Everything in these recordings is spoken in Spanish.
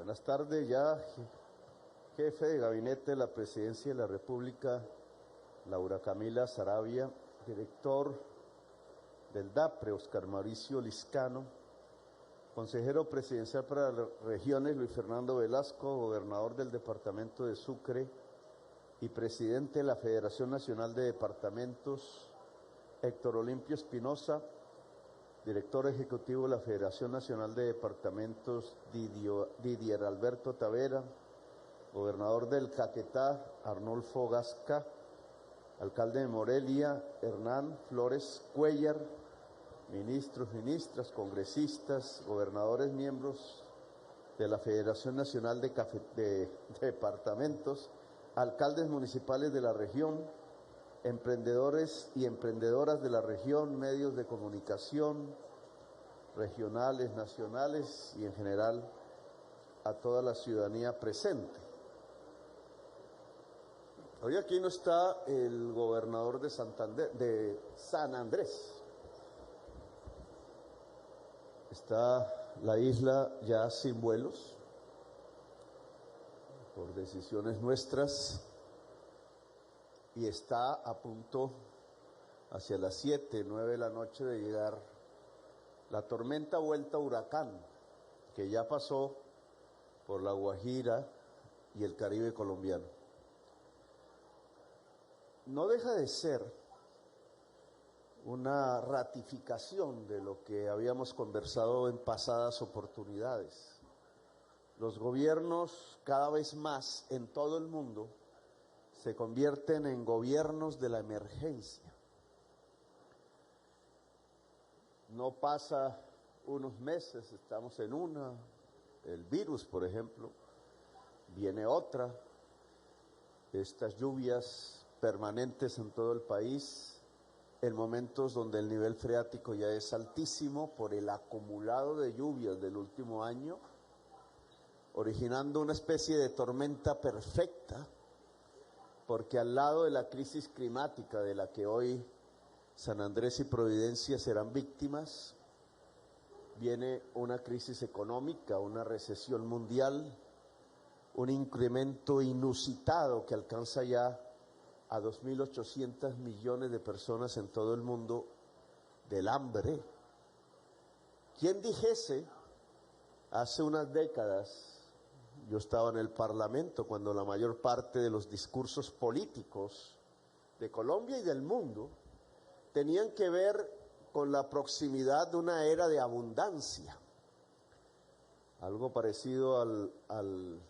Buenas tardes. Ya jefe de gabinete de la Presidencia de la República, Laura Camila Saravia, director del DAPRE, Oscar Mauricio Liscano, consejero presidencial para las regiones, Luis Fernando Velasco, gobernador del departamento de Sucre y presidente de la Federación Nacional de Departamentos, Héctor Olimpio Espinosa, director ejecutivo de la Federación Nacional de Departamentos, Didier Alberto Tavera, gobernador del Caquetá, Arnulfo Gasca, alcalde de Morelia, Hernán Flores Cuellar, ministros, ministras, congresistas, gobernadores, miembros de la Federación Nacional de Departamentos, alcaldes municipales de la región, emprendedores y emprendedoras de la región, medios de comunicación regionales, nacionales y en general a toda la ciudadanía presente. Hoy aquí no está el gobernador de San Andrés. Está la isla ya sin vuelos por decisiones nuestras y está a punto hacia las 7, 9 de la noche de llegar la tormenta vuelta huracán que ya pasó por La Guajira y el Caribe colombiano. No deja de ser una ratificación de lo que habíamos conversado en pasadas oportunidades. Los gobiernos cada vez más en todo el mundo se convierten en gobiernos de la emergencia. No pasa unos meses, estamos en una, el virus por ejemplo, viene otra, estas lluvias permanentes en todo el país, en momentos donde el nivel freático ya es altísimo por el acumulado de lluvias del último año, originando una especie de tormenta perfecta, porque al lado de la crisis climática de la que hoy San Andrés y Providencia serán víctimas, viene una crisis económica, una recesión mundial, un incremento inusitado que alcanza ya a 2.800 millones de personas en todo el mundo del hambre. ¿Quién dijese hace unas décadas? Yo estaba en el Parlamento cuando la mayor parte de los discursos políticos de Colombia y del mundo tenían que ver con la proximidad de una era de abundancia, algo parecido al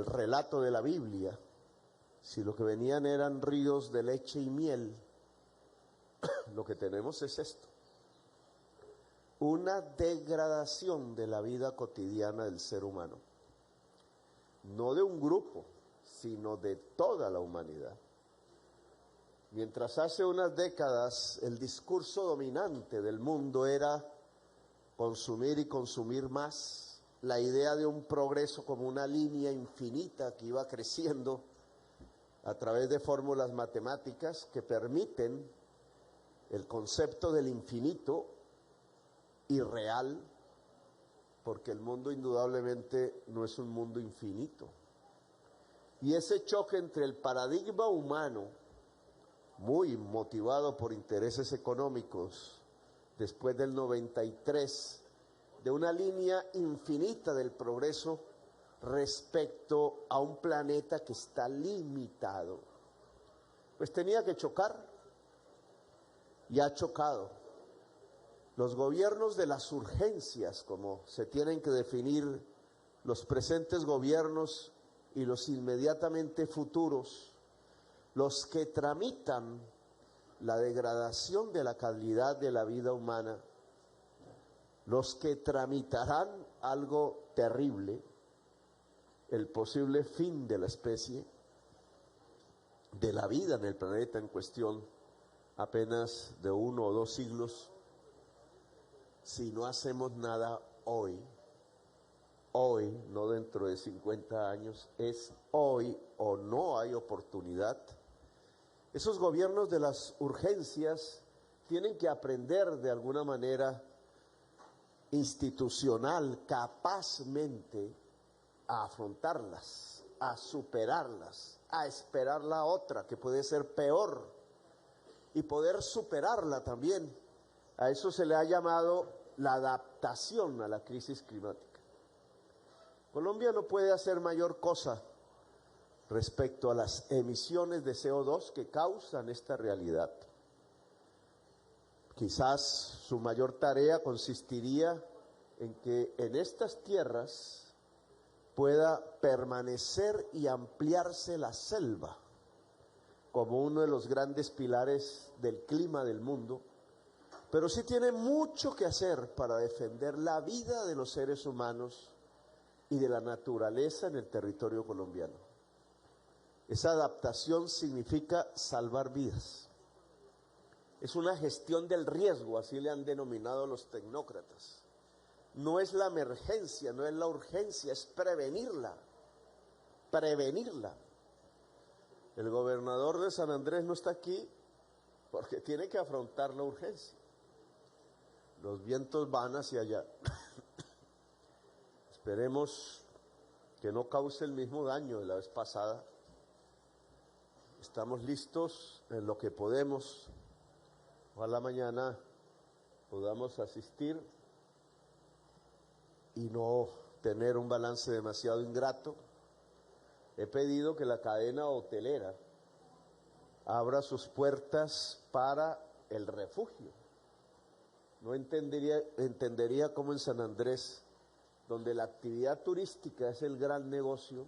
relato de la Biblia. Si lo que venían eran ríos de leche y miel, lo que tenemos es esto: una degradación de la vida cotidiana del ser humano, no de un grupo, sino de toda la humanidad. Mientras hace unas décadas el discurso dominante del mundo era consumir y consumir más, la idea de un progreso como una línea infinita que iba creciendo a través de fórmulas matemáticas que permiten el concepto del infinito irreal, porque el mundo indudablemente no es un mundo infinito. Y ese choque entre el paradigma humano, muy motivado por intereses económicos, después del 93, de una línea infinita del progreso respecto a un planeta que está limitado, pues tenía que chocar y ha chocado. Los gobiernos de las urgencias, como se tienen que definir los presentes gobiernos y los inmediatamente futuros, los que tramitan la degradación de la calidad de la vida humana, los que tramitarán algo terrible, el posible fin de la especie, de la vida en el planeta en cuestión, apenas de 1 o 2 siglos, si no hacemos nada hoy, no dentro de 50 años, es hoy o no hay oportunidad. Esos gobiernos de las urgencias tienen que aprender de alguna manera institucional, capazmente, a afrontarlas, a superarlas, a esperar la otra que puede ser peor y poder superarla también. A eso se le ha llamado la adaptación a la crisis climática. Colombia no puede hacer mayor cosa respecto a las emisiones de CO2 que causan esta realidad. Quizás su mayor tarea consistiría en que en estas tierras pueda permanecer y ampliarse la selva como uno de los grandes pilares del clima del mundo, pero sí tiene mucho que hacer para defender la vida de los seres humanos y de la naturaleza en el territorio colombiano. Esa adaptación significa salvar vidas. Es una gestión del riesgo, así le han denominado los tecnócratas. No es la emergencia, no es la urgencia, es prevenirla. Prevenirla. El gobernador de San Andrés no está aquí porque tiene que afrontar la urgencia. Los vientos van hacia allá. Esperemos que no cause el mismo daño de la vez pasada. Estamos listos en lo que podemos. Ojalá mañana podamos asistir y no tener un balance demasiado ingrato. He pedido que la cadena hotelera abra sus puertas para el refugio. No entendería cómo en San Andrés, donde la actividad turística es el gran negocio,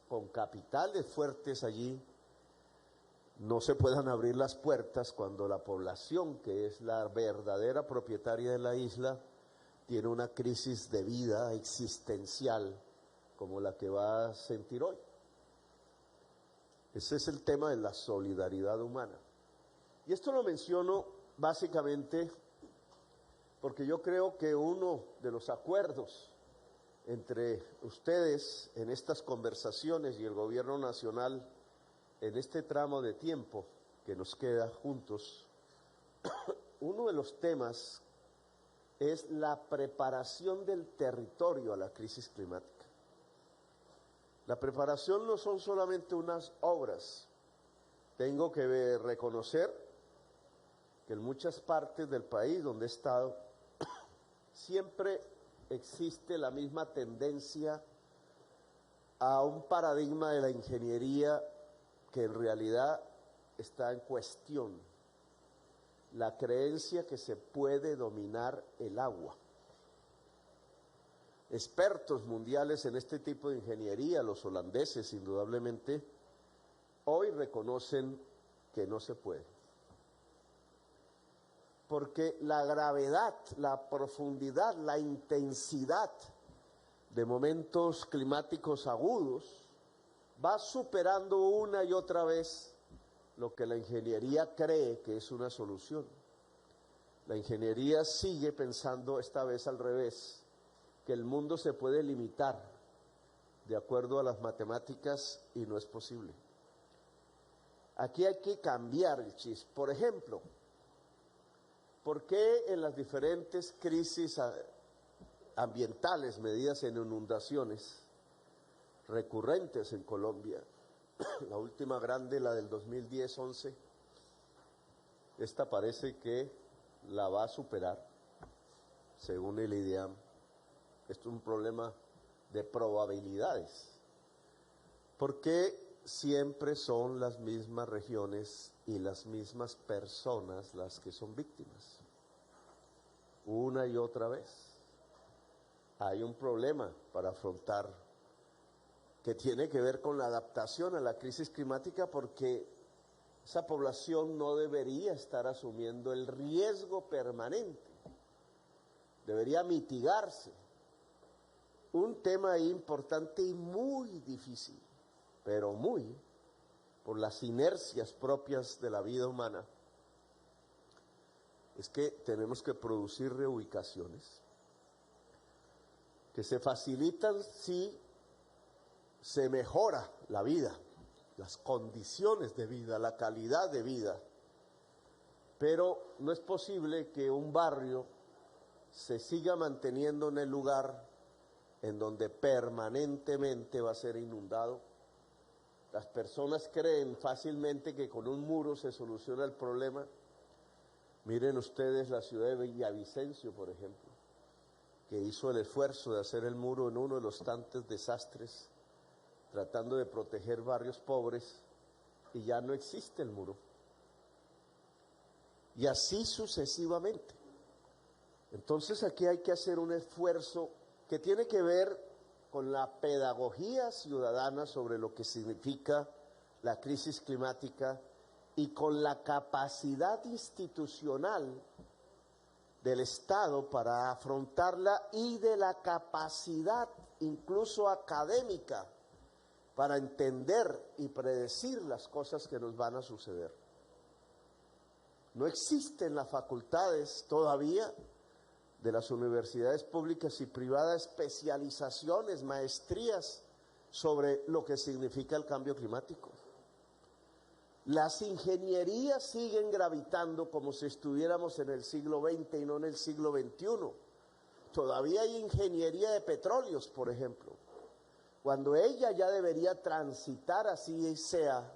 con capitales fuertes allí, no se puedan abrir las puertas cuando la población, que es la verdadera propietaria de la isla, tiene una crisis de vida existencial como la que va a sentir hoy. Ese es el tema de la solidaridad humana. Y esto lo menciono básicamente porque yo creo que uno de los acuerdos entre ustedes en estas conversaciones y el gobierno nacional en este tramo de tiempo que nos queda juntos, uno de los temas es la preparación del territorio a la crisis climática. La preparación no son solamente unas obras. Tengo que reconocer que en muchas partes del país donde he estado, siempre existe la misma tendencia a un paradigma de la ingeniería que en realidad está en cuestión. La creencia que se puede dominar el agua. Expertos mundiales en este tipo de ingeniería, los holandeses indudablemente, hoy reconocen que no se puede. Porque la gravedad, la profundidad, la intensidad de momentos climáticos agudos va superando una y otra vez lo que la ingeniería cree que es una solución. La ingeniería sigue pensando esta vez al revés, que el mundo se puede limitar de acuerdo a las matemáticas y no es posible. Aquí hay que cambiar el chip. Por ejemplo, ¿por qué en las diferentes crisis ambientales, medidas en inundaciones recurrentes en Colombia, la última grande, la del 2010-11, esta parece que la va a superar, según el IDEAM? Esto es un problema de probabilidades. ¿Por qué siempre son las mismas regiones y las mismas personas las que son víctimas? Una y otra vez. Hay un problema para afrontar que tiene que ver con la adaptación a la crisis climática, porque esa población no debería estar asumiendo el riesgo permanente, debería mitigarse. Un tema ahí importante y muy difícil, pero muy, por las inercias propias de la vida humana, es que tenemos que producir reubicaciones que se facilitan si se mejora la vida, las condiciones de vida, la calidad de vida. Pero no es posible que un barrio se siga manteniendo en el lugar en donde permanentemente va a ser inundado. Las personas creen fácilmente que con un muro se soluciona el problema. Miren ustedes la ciudad de Villavicencio, por ejemplo, que hizo el esfuerzo de hacer el muro en uno de los tantos desastres, tratando de proteger barrios pobres, y ya no existe el muro. Y así sucesivamente. Entonces aquí hay que hacer un esfuerzo que tiene que ver con la pedagogía ciudadana sobre lo que significa la crisis climática y con la capacidad institucional del Estado para afrontarla y de la capacidad incluso académica para entender y predecir las cosas que nos van a suceder. No existen las facultades todavía de las universidades públicas y privadas especializaciones, maestrías sobre lo que significa el cambio climático. Las ingenierías siguen gravitando como si estuviéramos en el siglo XX y no en el siglo XXI. Todavía hay ingeniería de petróleos, por ejemplo, cuando ella ya debería transitar, así sea,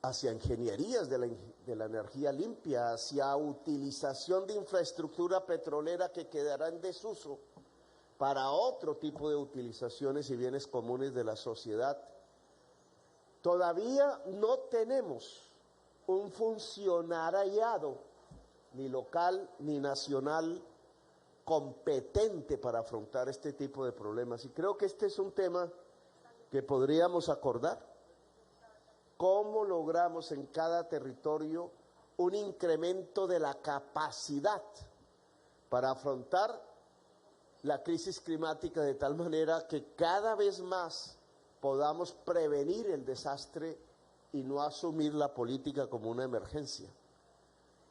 hacia ingenierías de la energía limpia, hacia utilización de infraestructura petrolera que quedará en desuso para otro tipo de utilizaciones y bienes comunes de la sociedad. Todavía no tenemos un funcionariado, ni local ni nacional, competente para afrontar este tipo de problemas. Y creo que este es un tema que podríamos acordar. ¿Cómo logramos en cada territorio un incremento de la capacidad para afrontar la crisis climática de tal manera que cada vez más podamos prevenir el desastre y no asumir la política como una emergencia?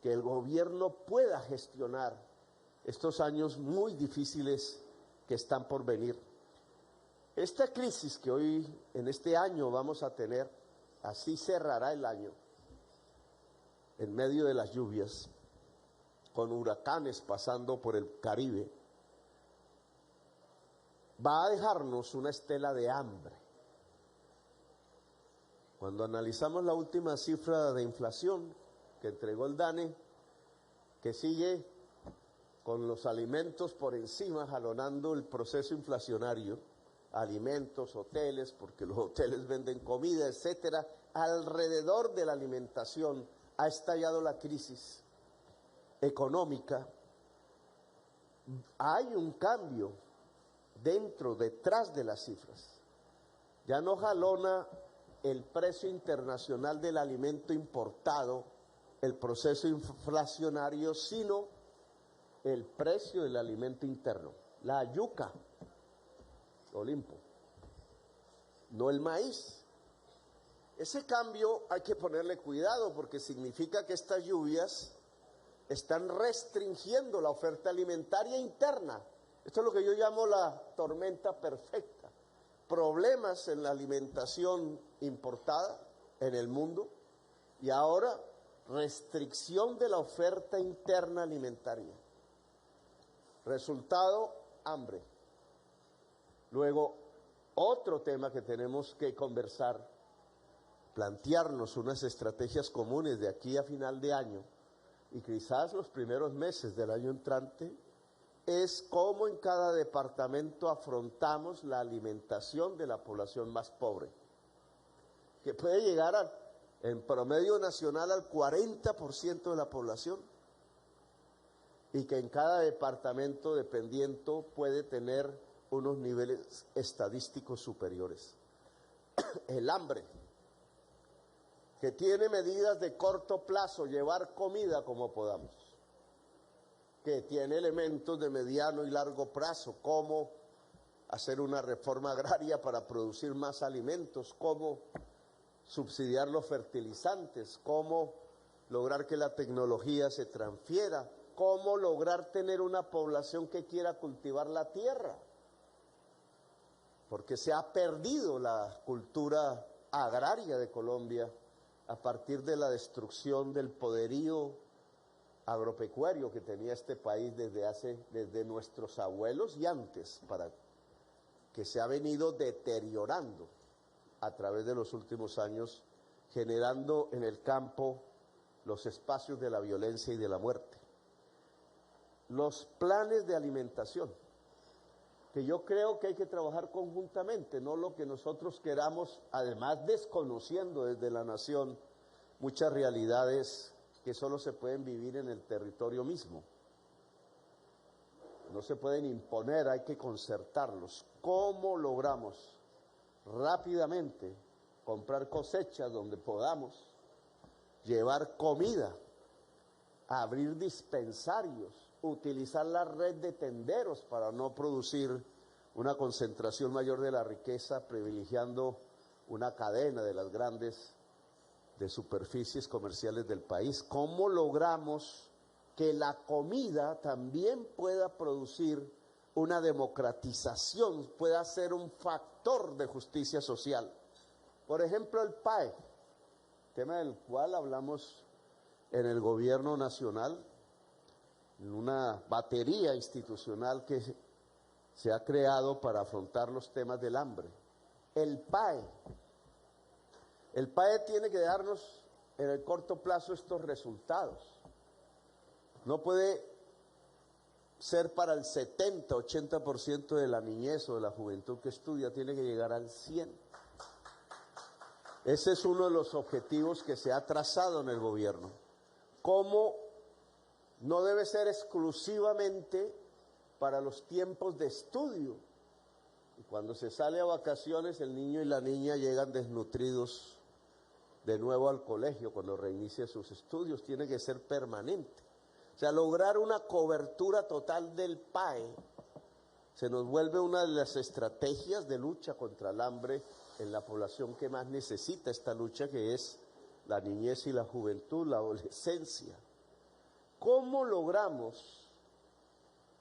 Que el gobierno pueda gestionar estos años muy difíciles que están por venir. Esta crisis que hoy, en este año, vamos a tener, así cerrará el año, en medio de las lluvias, con huracanes pasando por el Caribe, va a dejarnos una estela de hambre. Cuando analizamos la última cifra de inflación que entregó el DANE, que sigue con los alimentos por encima, jalonando el proceso inflacionario, alimentos, hoteles, porque los hoteles venden comida, etcétera, alrededor de la alimentación ha estallado la crisis económica. Hay un cambio detrás de las cifras. Ya no jalona el precio internacional del alimento importado, el proceso inflacionario, sino el precio del alimento interno, la yuca, Olimpo, no el maíz. Ese cambio hay que ponerle cuidado porque significa que estas lluvias están restringiendo la oferta alimentaria interna. Esto es lo que yo llamo la tormenta perfecta. Problemas en la alimentación importada en el mundo y ahora restricción de la oferta interna alimentaria. Resultado, hambre. Luego, otro tema que tenemos que conversar, plantearnos unas estrategias comunes de aquí a final de año y quizás los primeros meses del año entrante, es cómo en cada departamento afrontamos la alimentación de la población más pobre, que puede llegar en promedio nacional al 40% de la población y que en cada departamento dependiendo puede tener unos niveles estadísticos superiores. El hambre, que tiene medidas de corto plazo, llevar comida como podamos, que tiene elementos de mediano y largo plazo, como hacer una reforma agraria para producir más alimentos, cómo subsidiar los fertilizantes, cómo lograr que la tecnología se transfiera, cómo lograr tener una población que quiera cultivar la tierra, porque se ha perdido la cultura agraria de Colombia a partir de la destrucción del poderío agropecuario que tenía este país desde nuestros abuelos y antes, para que se ha venido deteriorando a través de los últimos años, generando en el campo los espacios de la violencia y de la muerte. Los planes de alimentación, que yo creo que hay que trabajar conjuntamente, no lo que nosotros queramos, además desconociendo desde la nación muchas realidades que solo se pueden vivir en el territorio mismo. No se pueden imponer, hay que concertarlos. ¿Cómo logramos rápidamente comprar cosechas donde podamos, llevar comida, abrir dispensarios, utilizar la red de tenderos para no producir una concentración mayor de la riqueza, privilegiando una cadena de las grandes de superficies comerciales del país? ¿Cómo logramos que la comida también pueda producir una democratización, pueda ser un factor de justicia social? Por ejemplo, el PAE, tema del cual hablamos en el gobierno nacional, en una batería institucional que se ha creado para afrontar los temas del hambre. El PAE tiene que darnos en el corto plazo estos resultados. No puede ser para el 70-80% de la niñez o de la juventud que estudia, tiene que llegar al 100%. Ese es uno de los objetivos que se ha trazado en el gobierno. ¿Cómo? No debe ser exclusivamente para los tiempos de estudio. Y cuando se sale a vacaciones, el niño y la niña llegan desnutridos de nuevo al colegio cuando reinicie sus estudios. Tiene que ser permanente. O sea, lograr una cobertura total del PAE se nos vuelve una de las estrategias de lucha contra el hambre en la población que más necesita esta lucha, que es la niñez y la juventud, la adolescencia. ¿Cómo logramos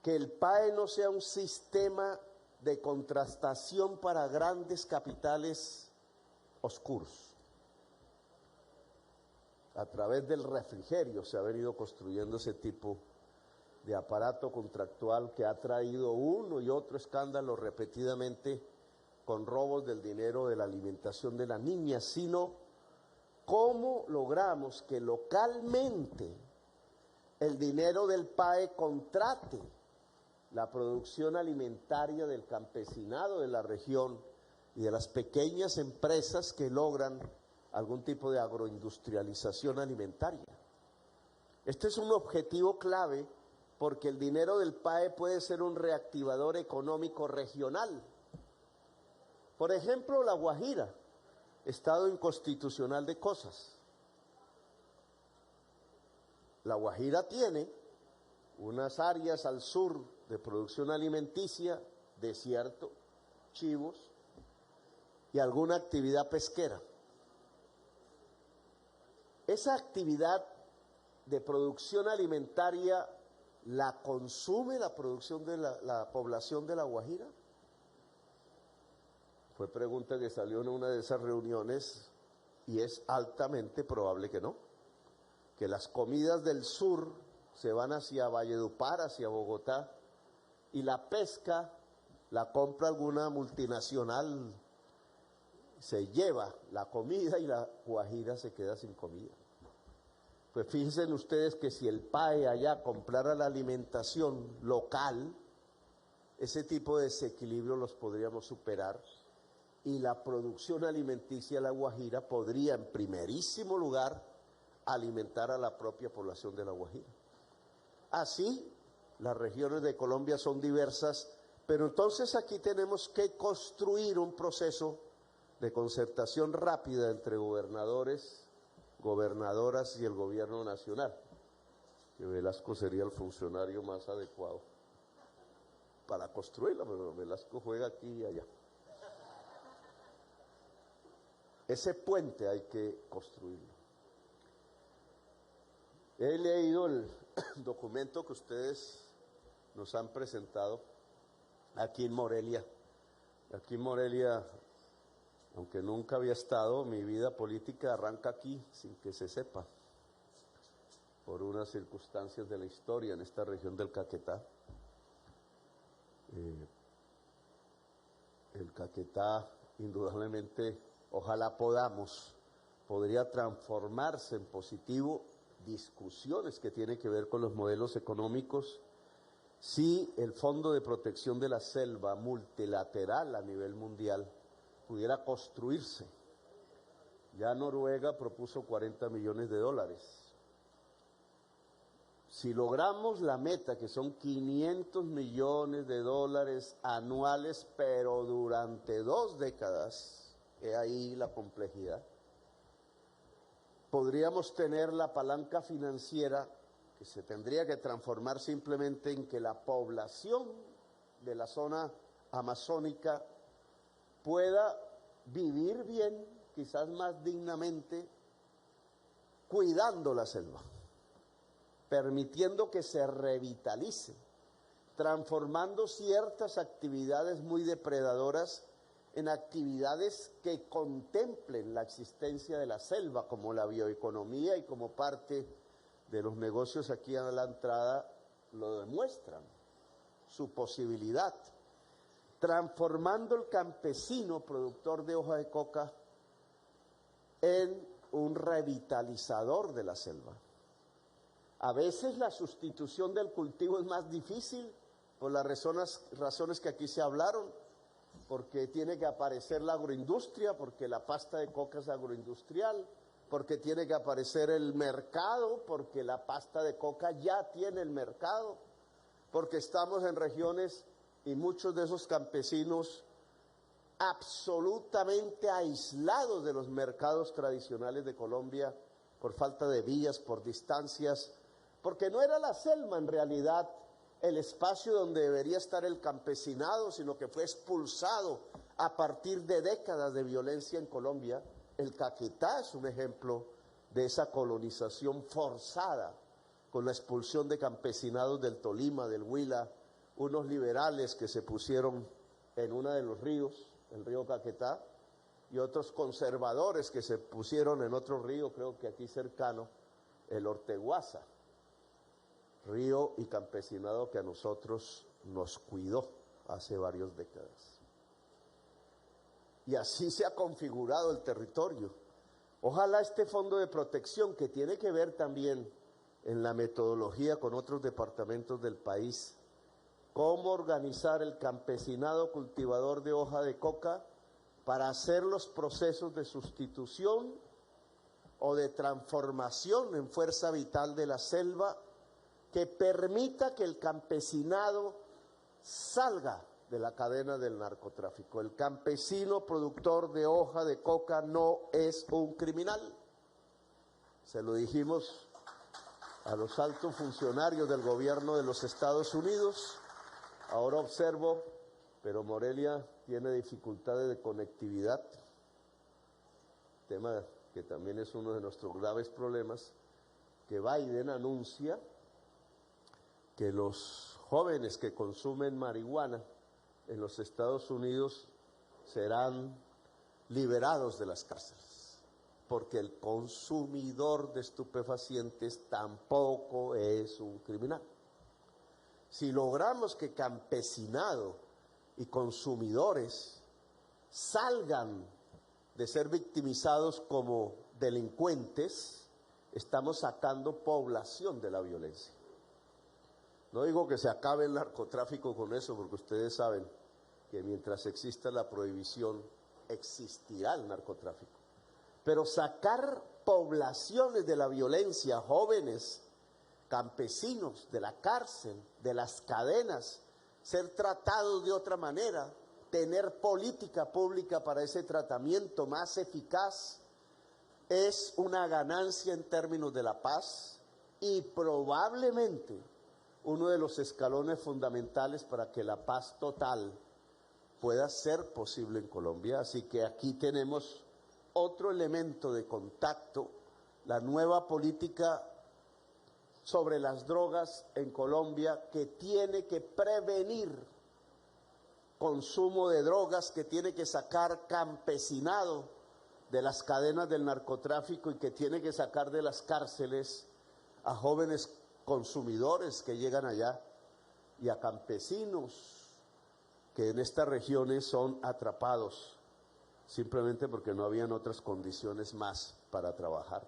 que el PAE no sea un sistema de contrastación para grandes capitales oscuros? A través del refrigerio se ha venido construyendo ese tipo de aparato contractual que ha traído uno y otro escándalo repetidamente con robos del dinero de la alimentación de las niñas, sino cómo logramos que localmente el dinero del PAE contrate la producción alimentaria del campesinado de la región y de las pequeñas empresas que logran algún tipo de agroindustrialización alimentaria. Este es un objetivo clave porque el dinero del PAE puede ser un reactivador económico regional. Por ejemplo, La Guajira, estado inconstitucional de cosas. La Guajira tiene unas áreas al sur de producción alimenticia, desierto, chivos y alguna actividad pesquera. Esa actividad de producción alimentaria la consume la producción de la población de La Guajira. Fue pregunta que salió en una de esas reuniones y es altamente probable que no. Que las comidas del sur se van hacia Valledupar, hacia Bogotá, y la pesca la compra alguna multinacional, se lleva la comida y La Guajira se queda sin comida. Pues fíjense ustedes que si el PAE allá comprara la alimentación local, ese tipo de desequilibrio los podríamos superar y la producción alimenticia de La Guajira podría en primerísimo lugar alimentar a la propia población de La Guajira. Así, las regiones de Colombia son diversas, pero entonces aquí tenemos que construir un proceso de concertación rápida entre gobernadores, gobernadoras y el gobierno nacional, que Velasco sería el funcionario más adecuado para construirla, pero Velasco juega aquí y allá. Ese puente hay que construirlo. He leído el documento que ustedes nos han presentado aquí en Morelia. Aquí en Morelia, aunque nunca había estado, mi vida política arranca aquí sin que se sepa. por unas circunstancias de la historia en esta región del Caquetá. El Caquetá, indudablemente, ojalá podría transformarse en positivo discusiones que tienen que ver con los modelos económicos si el Fondo de Protección de la Selva multilateral a nivel mundial pudiera construirse. Ya Noruega propuso 40 millones de dólares. Si logramos la meta, que son 500 millones de dólares anuales, pero durante 2 décadas, he ahí la complejidad, podríamos tener la palanca financiera que se tendría que transformar simplemente en que la población de la zona amazónica pueda vivir bien, quizás más dignamente, cuidando la selva, permitiendo que se revitalice, transformando ciertas actividades muy depredadoras en actividades que contemplen la existencia de la selva, como la bioeconomía y como parte de los negocios aquí a la entrada lo demuestran, su posibilidad, transformando el campesino productor de hoja de coca en un revitalizador de la selva. A veces la sustitución del cultivo es más difícil por las razones que aquí se hablaron, porque tiene que aparecer la agroindustria, porque la pasta de coca es agroindustrial, porque tiene que aparecer el mercado, porque la pasta de coca ya tiene el mercado, porque estamos en regiones y muchos de esos campesinos absolutamente aislados de los mercados tradicionales de Colombia por falta de vías, por distancias, porque no era la selva en realidad el espacio donde debería estar el campesinado, sino que fue expulsado a partir de décadas de violencia en Colombia. El Caquetá es un ejemplo de esa colonización forzada, con la expulsión de campesinados del Tolima, del Huila, unos liberales que se pusieron en uno de los ríos, el río Caquetá, y otros conservadores que se pusieron en otro río, creo que aquí cercano, el Orteguaza, río y campesinado que a nosotros nos cuidó hace varias décadas. Y así se ha configurado el territorio. Ojalá este fondo de protección, que tiene que ver también en la metodología con otros departamentos del país, cómo organizar el campesinado cultivador de hoja de coca para hacer los procesos de sustitución o de transformación en fuerza vital de la selva, que permita que el campesinado salga de la cadena del narcotráfico. El campesino productor de hoja de coca no es un criminal. Se lo dijimos a los altos funcionarios del gobierno de los Estados Unidos. Ahora observo, pero Morelia tiene dificultades de conectividad, tema que también es uno de nuestros graves problemas, que Biden anuncia que los jóvenes que consumen marihuana en los Estados Unidos serán liberados de las cárceles, porque el consumidor de estupefacientes tampoco es un criminal. Si logramos que campesinado y consumidores salgan de ser victimizados como delincuentes, estamos sacando población de la violencia. No digo que se acabe el narcotráfico con eso, porque ustedes saben que mientras exista la prohibición, existirá el narcotráfico. Pero sacar poblaciones de la violencia, jóvenes, campesinos, de la cárcel, de las cadenas, ser tratados de otra manera, tener política pública para ese tratamiento más eficaz, es una ganancia en términos de la paz y probablemente uno de los escalones fundamentales para que la paz total pueda ser posible en Colombia. Así que aquí tenemos otro elemento de contacto, la nueva política sobre las drogas en Colombia, que tiene que prevenir consumo de drogas, que tiene que sacar campesinado de las cadenas del narcotráfico y que tiene que sacar de las cárceles a jóvenes consumidores que llegan allá y a campesinos que en estas regiones son atrapados simplemente porque no habían otras condiciones más para trabajar.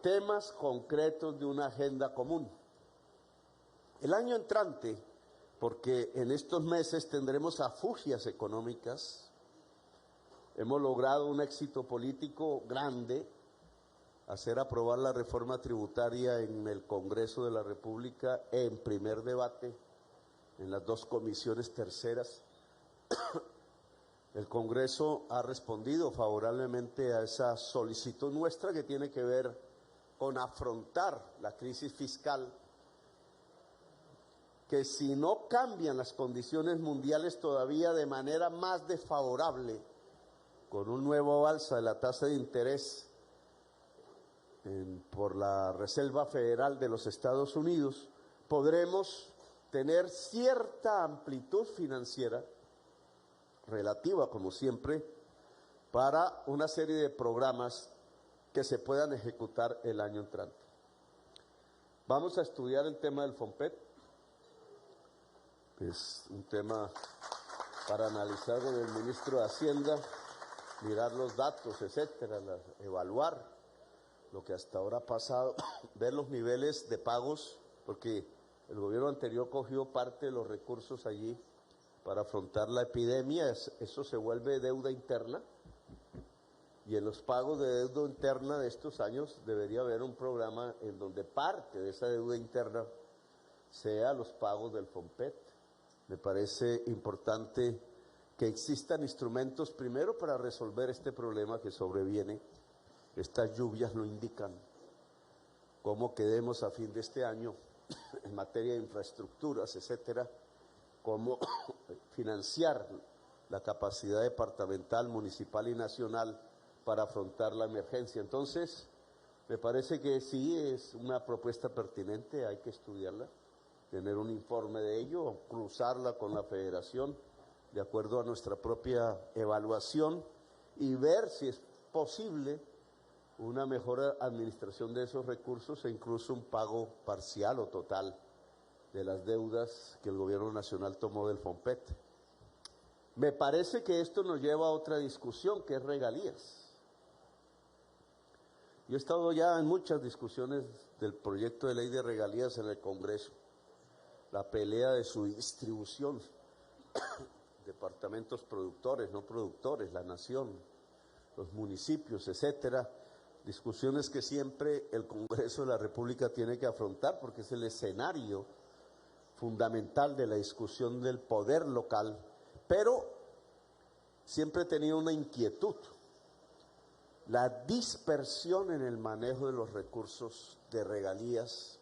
Temas concretos de una agenda común. El año entrante, porque en estos meses tendremos afugias económicas, hemos logrado un éxito político grande, hacer aprobar la reforma tributaria en el Congreso de la República en primer debate, en las dos comisiones terceras. El Congreso ha respondido favorablemente a esa solicitud nuestra que tiene que ver con afrontar la crisis fiscal, que si no cambian las condiciones mundiales todavía de manera más desfavorable, con un nuevo alza de la tasa de interés por la Reserva Federal de los Estados Unidos, podremos tener cierta amplitud financiera relativa, como siempre, para una serie de programas que se puedan ejecutar el año entrante. Vamos a estudiar el tema del FOMPET. Es un tema para analizar con el ministro de Hacienda, mirar los datos, etcétera, evaluar lo que hasta ahora ha pasado, ver los niveles de pagos, porque el gobierno anterior cogió parte de los recursos allí para afrontar la epidemia, eso se vuelve deuda interna, y en los pagos de deuda interna de estos años debería haber un programa en donde parte de esa deuda interna sea los pagos del FOMPET. Me parece importante que existan instrumentos primero para resolver este problema que sobreviene. Estas lluvias lo indican. Cómo quedemos a fin de este año en materia de infraestructuras, etcétera, cómo financiar la capacidad departamental, municipal y nacional para afrontar la emergencia. Entonces, me parece que sí es una propuesta pertinente, hay que estudiarla, tener un informe de ello, cruzarla con la Federación de acuerdo a nuestra propia evaluación y ver si es posible una mejor administración de esos recursos e incluso un pago parcial o total de las deudas que el gobierno nacional tomó del FOMPET. Me parece que esto nos lleva a otra discusión, que es regalías. Yo he estado ya en muchas discusiones del proyecto de ley de regalías en el Congreso, la pelea de su distribución, departamentos productores, no productores, la nación, los municipios, etcétera, discusiones que siempre el Congreso de la República tiene que afrontar porque es el escenario fundamental de la discusión del poder local, pero siempre he tenido una inquietud, la dispersión en el manejo de los recursos de regalías,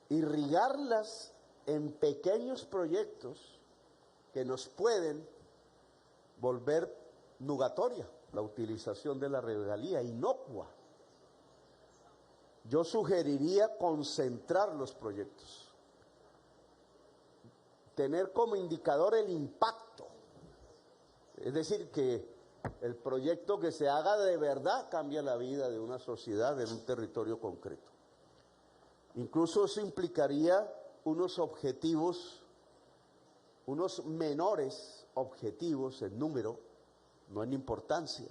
irrigarlas en pequeños proyectos que nos pueden volver nugatoria la utilización de la regalía, inocua. Yo sugeriría concentrar los proyectos, tener como indicador el impacto, es decir, que el proyecto que se haga de verdad cambia la vida de una sociedad en un territorio concreto. Incluso eso implicaría unos objetivos, unos menores objetivos en número, no en importancia.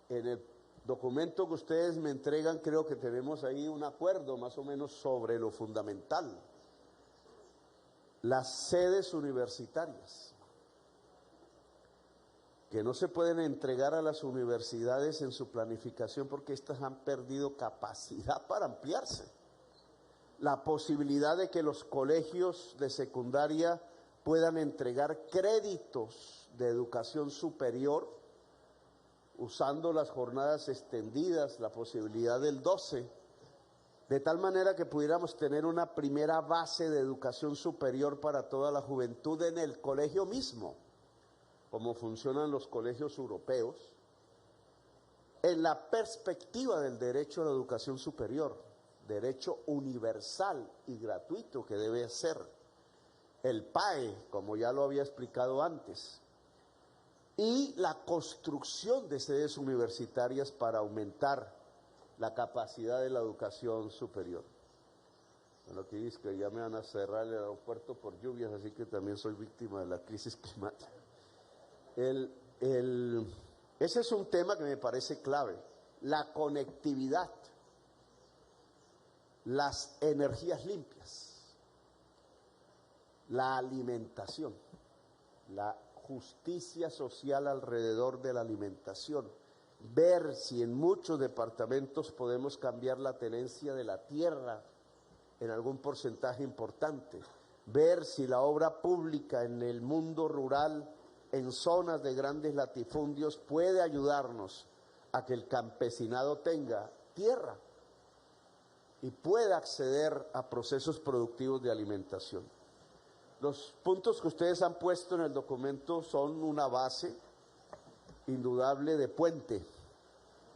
En el documento que ustedes me entregan creo que tenemos ahí un acuerdo más o menos sobre lo fundamental. Las sedes universitarias, que no se pueden entregar a las universidades en su planificación porque éstas han perdido capacidad para ampliarse. La posibilidad de que los colegios de secundaria puedan entregar créditos de educación superior usando las jornadas extendidas, la posibilidad del 12, de tal manera que pudiéramos tener una primera base de educación superior para toda la juventud en el colegio mismo, como funcionan los colegios europeos, en la perspectiva del derecho a la educación superior, derecho universal y gratuito que debe ser, el PAE, como ya lo había explicado antes, y la construcción de sedes universitarias para aumentar la capacidad de la educación superior. Bueno, aquí dice que ya me van a cerrar el aeropuerto por lluvias, así que también soy víctima de la crisis climática. Ese es un tema que me parece clave, la conectividad, las energías limpias, la alimentación, la justicia social alrededor de la alimentación, ver si en muchos departamentos podemos cambiar la tenencia de la tierra en algún porcentaje importante, ver si la obra pública en el mundo rural, en zonas de grandes latifundios, puede ayudarnos a que el campesinado tenga tierra y pueda acceder a procesos productivos de alimentación. Los puntos que ustedes han puesto en el documento son una base indudable de puente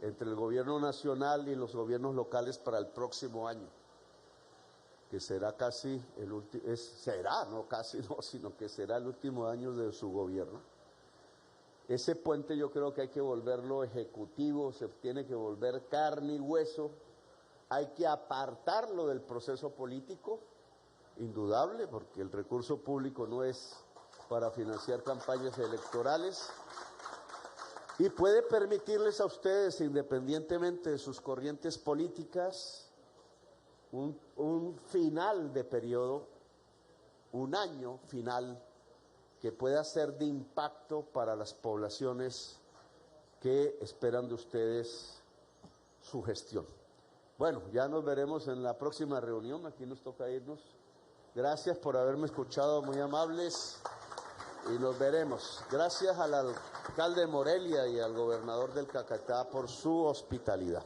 entre el gobierno nacional y los gobiernos locales para el próximo año, que será casi el último, sino que será el último año de su gobierno. Ese puente yo creo que hay que volverlo ejecutivo, se tiene que volver carne y hueso, hay que apartarlo del proceso político, indudable, porque el recurso público no es para financiar campañas electorales, y puede permitirles a ustedes, independientemente de sus corrientes políticas, un final de periodo, un año final que pueda ser de impacto para las poblaciones que esperan de ustedes su gestión. Bueno, ya nos veremos en la próxima reunión, aquí nos toca irnos. Gracias por haberme escuchado, muy amables, y nos veremos. Gracias al alcalde de Morelia y al gobernador del Caquetá por su hospitalidad.